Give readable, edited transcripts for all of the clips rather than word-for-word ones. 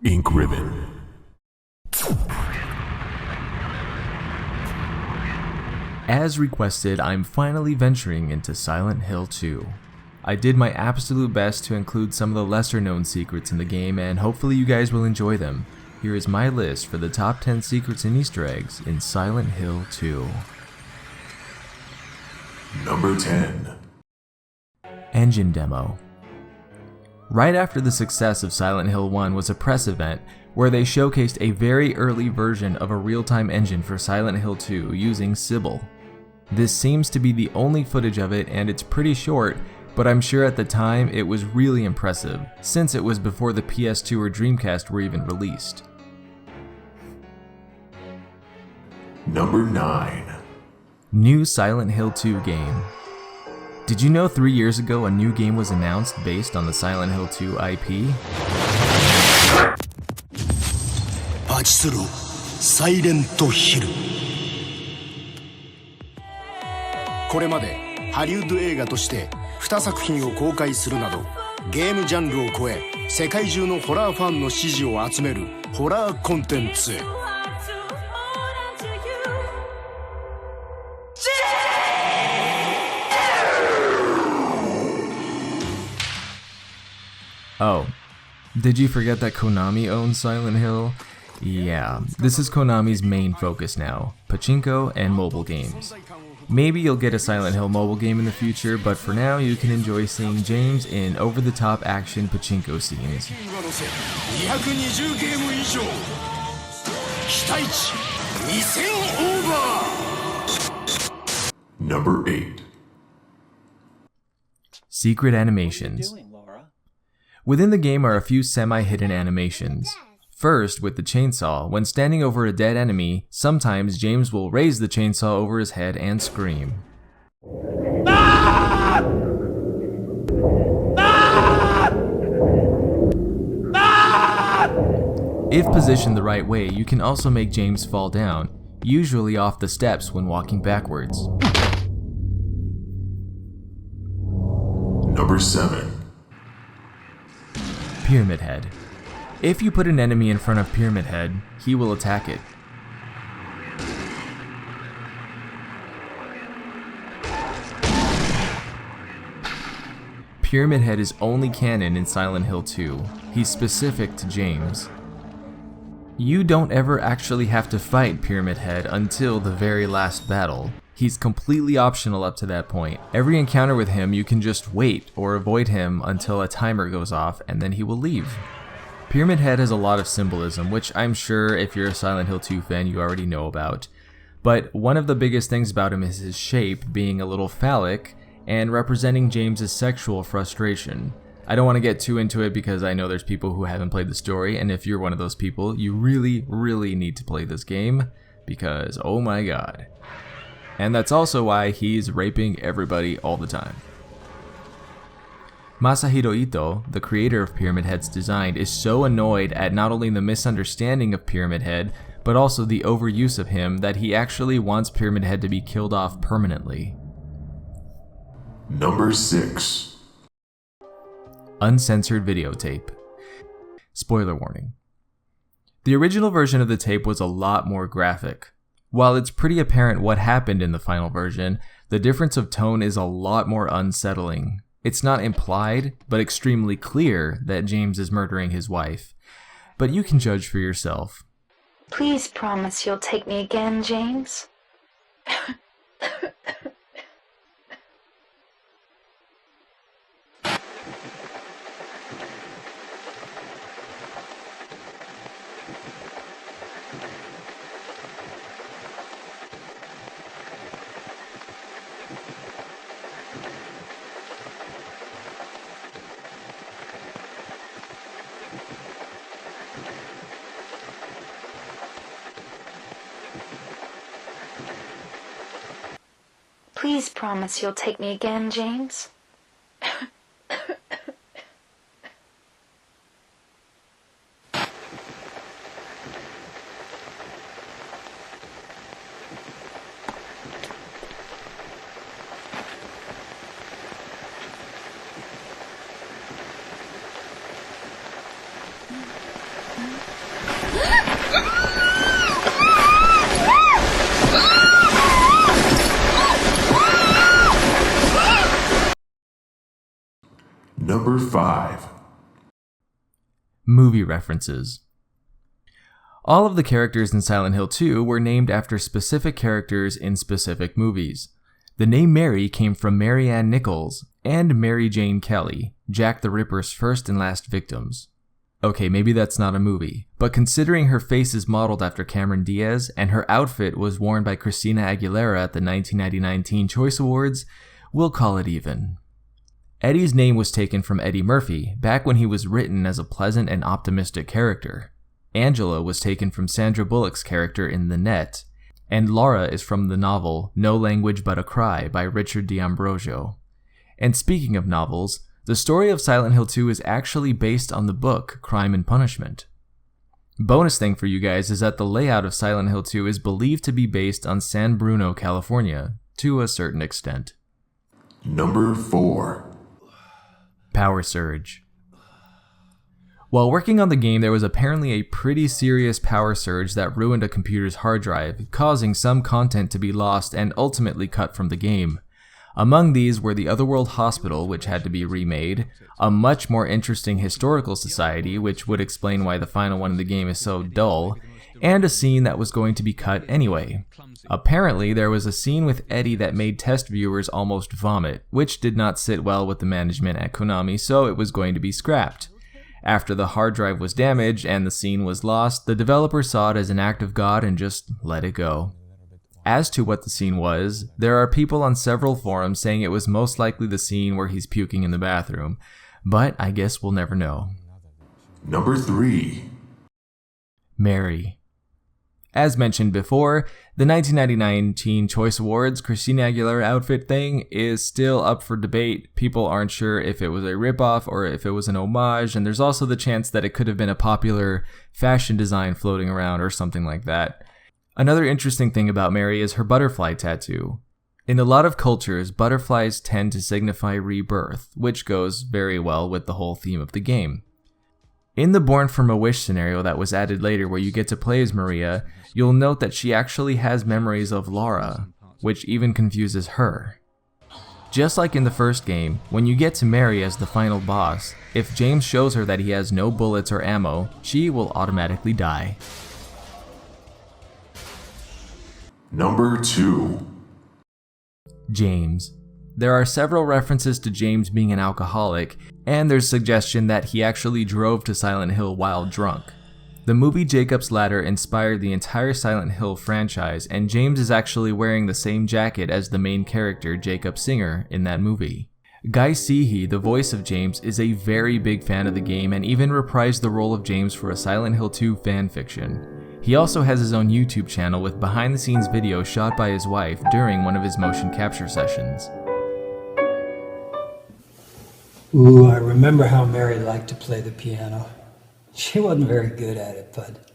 Ink Ribbon. As requested, I'm finally venturing into Silent Hill 2. I did my absolute best to include some of the lesser known secrets in the game, and hopefully you guys will enjoy them. Here is my list for the top 10 secrets and Easter eggs in Silent Hill 2. Number 10. Engine Demo. Right after the success of Silent Hill 1 was a press event where they showcased a very early version of a real-time engine for Silent Hill 2 using Sybil. This seems to be the only footage of it, and it's pretty short, but I'm sure at the time it was really impressive, since it was before the PS2 or Dreamcast were even released. Number 9. New Silent Hill 2 game. Did you know 3 years ago a new game was announced based on the Silent Hill 2 IP? パチスロサイレントヒル。これまでハリウッド映画として2作品を公開するなどゲームジャンルを超え世界中のホラーファンの支持を集めるホラーコンテンツ。Oh, did you forget that Konami owns Silent Hill? Yeah, this is Konami's main focus now, pachinko and mobile games. Maybe you'll get a Silent Hill mobile game in the future, but for now you can enjoy seeing James in over-the-top action pachinko scenes. Number 8. Secret animations. Within the game are a few semi-hidden animations. First, with the chainsaw, when standing over a dead enemy, sometimes James will raise the chainsaw over his head and scream. Ah! Ah! Ah! If positioned the right way, you can also make James fall down, usually off the steps when walking backwards. Number 7. Pyramid Head. If you put an enemy in front of Pyramid Head, he will attack it. Pyramid Head is only canon in Silent Hill 2. He's specific to James. You don't ever actually have to fight Pyramid Head until the very last battle. He's completely optional up to that point. Every encounter with him you can just wait or avoid him until a timer goes off and then he will leave. Pyramid Head has a lot of symbolism, which I'm sure if you're a Silent Hill 2 fan you already know about. But one of the biggest things about him is his shape being a little phallic and representing James's sexual frustration. I don't want to get too into it because I know there's people who haven't played the story, and if you're one of those people, you really need to play this game because oh my god. And that's also why he's raping everybody all the time. Masahiro Ito, the creator of Pyramid Head's design, is so annoyed at not only the misunderstanding of Pyramid Head, but also the overuse of him that he actually wants Pyramid Head to be killed off permanently. Number 6. Uncensored Videotape. Spoiler warning. The original version of the tape was a lot more graphic. While it's pretty apparent what happened in the final version, the difference of tone is a lot more unsettling. It's not implied, but extremely clear that James is murdering his wife. But you can judge for yourself. Please promise you'll take me again, James. Please promise you'll take me again, James. 5. Movie references. All of the characters in Silent Hill 2 were named after specific characters in specific movies. The name Mary came from Mary Ann Nichols and Mary Jane Kelly, Jack the Ripper's first and last victims. Okay, maybe that's not a movie, but considering her face is modeled after Cameron Diaz and her outfit was worn by Christina Aguilera at the 1999 Teen Choice Awards, we'll call it even. Eddie's name was taken from Eddie Murphy, back when he was written as a pleasant and optimistic character. Angela was taken from Sandra Bullock's character in The Net, and Laura is from the novel No Language But a Cry by Richard D'Ambrosio. And speaking of novels, the story of Silent Hill 2 is actually based on the book Crime and Punishment. Bonus thing for you guys is that the layout of Silent Hill 2 is believed to be based on San Bruno, California, to a certain extent. Number 4. Power surge. While working on the game, there was apparently a pretty serious power surge that ruined a computer's hard drive, causing some content to be lost and ultimately cut from the game. Among these were the Otherworld Hospital, which had to be remade, a much more interesting historical society, which would explain why the final one in the game is so dull, and a scene that was going to be cut anyway. Apparently, there was a scene with Eddie that made test viewers almost vomit, which did not sit well with the management at Konami, so it was going to be scrapped. After the hard drive was damaged and the scene was lost, the developer saw it as an act of God and just let it go. As to what the scene was, there are people on several forums saying it was most likely the scene where he's puking in the bathroom, but I guess we'll never know. Number 3. Mary. As mentioned before, the 1999 Teen Choice Awards Christina Aguilera outfit thing is still up for debate. People aren't sure if it was a ripoff or if it was an homage, and there's also the chance that it could have been a popular fashion design floating around or something like that. Another interesting thing about Mary is her butterfly tattoo. In a lot of cultures, butterflies tend to signify rebirth, which goes very well with the whole theme of the game. In the Born from a Wish scenario that was added later where you get to play as Maria, you'll note that she actually has memories of Laura, which even confuses her. Just like in the first game, when you get to Mary as the final boss, if James shows her that he has no bullets or ammo, she will automatically die. Number 2. James. There are several references to James being an alcoholic, and there's suggestion that he actually drove to Silent Hill while drunk. The movie Jacob's Ladder inspired the entire Silent Hill franchise, and James is actually wearing the same jacket as the main character, Jacob Singer, in that movie. Guy Seehee, the voice of James, is a very big fan of the game and even reprised the role of James for a Silent Hill 2 fanfiction. He also has his own YouTube channel with behind-the-scenes videos shot by his wife during one of his motion capture sessions. Ooh, I remember how Mary liked to play the piano. She wasn't very good at it, but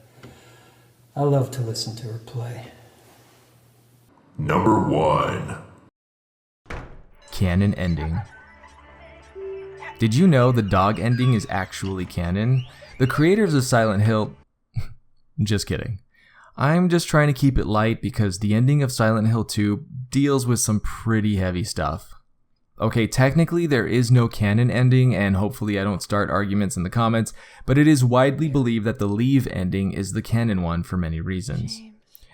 I love to listen to her play. Number 1. Canon Ending. Did you know the dog ending is actually canon? The creators of Silent Hill... Just kidding. I'm just trying to keep it light because the ending of Silent Hill 2 deals with some pretty heavy stuff. Okay, technically there is no canon ending, and hopefully I don't start arguments in the comments, but it is widely believed that the Leave ending is the canon one for many reasons.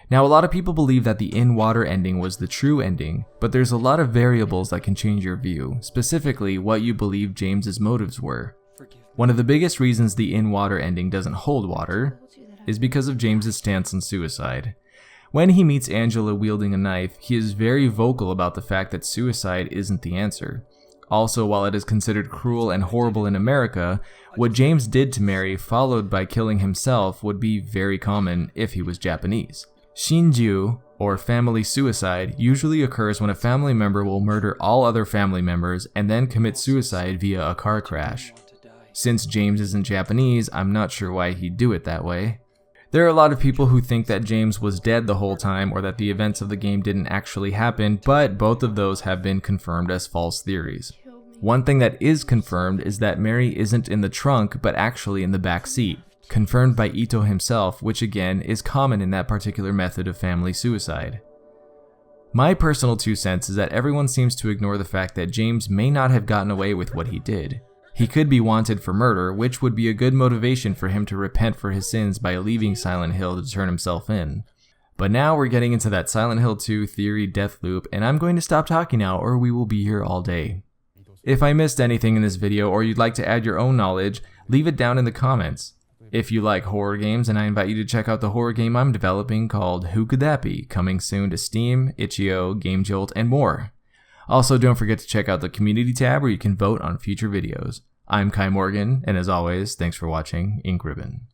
Now, a lot of people believe that the In Water ending was the true ending, but there's a lot of variables that can change your view, specifically what you believe James's motives were. One of the biggest reasons the In Water ending doesn't hold water is because of James's stance on suicide. When he meets Angela wielding a knife, he is very vocal about the fact that suicide isn't the answer. Also, while it is considered cruel and horrible in America, what James did to Mary, followed by killing himself, would be very common if he was Japanese. Shinju, or family suicide, usually occurs when a family member will murder all other family members and then commit suicide via a car crash. Since James isn't Japanese, I'm not sure why he'd do it that way. There are a lot of people who think that James was dead the whole time or that the events of the game didn't actually happen, but both of those have been confirmed as false theories. One thing that is confirmed is that Mary isn't in the trunk but actually in the back seat, confirmed by Ito himself, which again is common in that particular method of family suicide. My personal 2 cents is that everyone seems to ignore the fact that James may not have gotten away with what he did. He could be wanted for murder, which would be a good motivation for him to repent for his sins by leaving Silent Hill to turn himself in. But now we're getting into that Silent Hill 2 theory death loop, and I'm going to stop talking now or we will be here all day. If I missed anything in this video or you'd like to add your own knowledge, leave it down in the comments. If you like horror games, then I invite you to check out the horror game I'm developing called Who Could That Be?, coming soon to Steam, itch.io, GameJolt, and more. Also, don't forget to check out the community tab where you can vote on future videos. I'm Kai Morgan, and as always, thanks for watching Ink Ribbon.